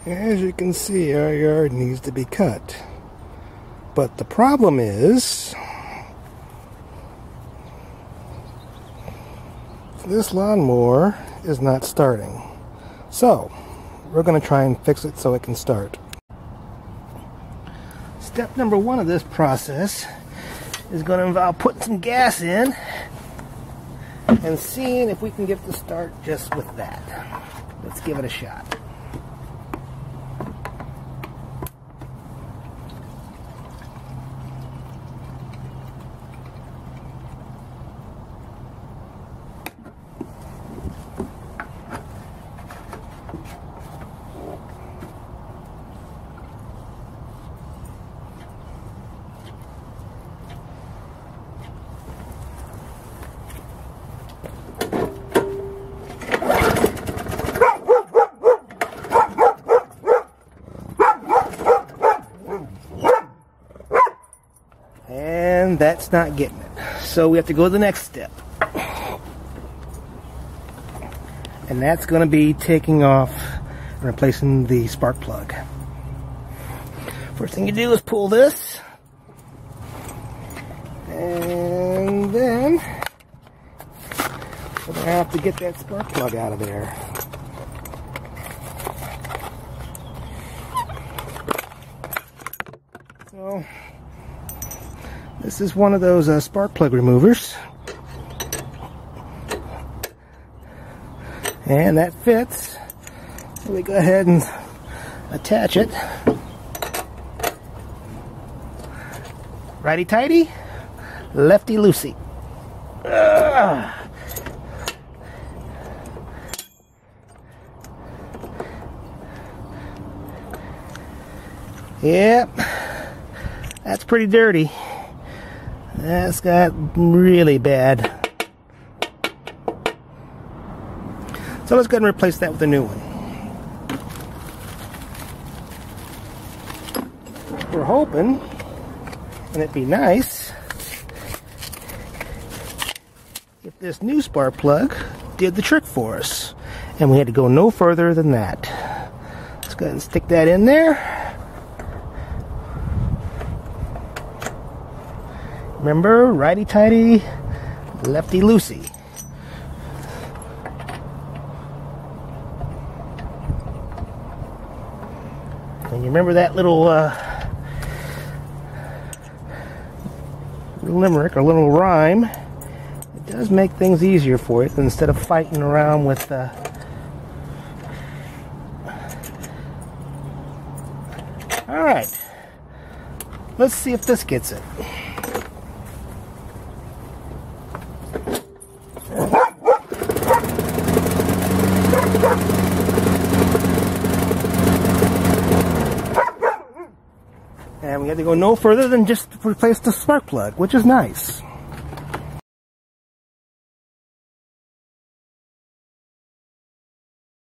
As you can see, our yard needs to be cut. But the problem is, this lawnmower is not starting. So, we're going to try and fix it so it can start. Step number one of this process is going to involve putting some gas in and seeing if we can get the start just with that. Let's give it a shot. And that's not getting it. So we have to go to the next step. And that's going to be taking off and replacing the spark plug. First thing you do is pull this. And then we're going to have to get that spark plug out of there. So this is one of those spark plug removers, and that fits. So we go ahead and attach it. Righty tighty, lefty loosey. Yep, that's pretty dirty. That's got really bad. So let's go ahead and replace that with a new one. We're hoping, and it'd be nice if this new spark plug did the trick for us. And we had to go no further than that. Let's go ahead and stick that in there. Remember, righty-tighty, lefty-loosey. And you remember that little limerick or little rhyme? It does make things easier for you instead of fighting around with Alright, let's see if this gets it. And we had to go no further than just replace the spark plug, which is nice.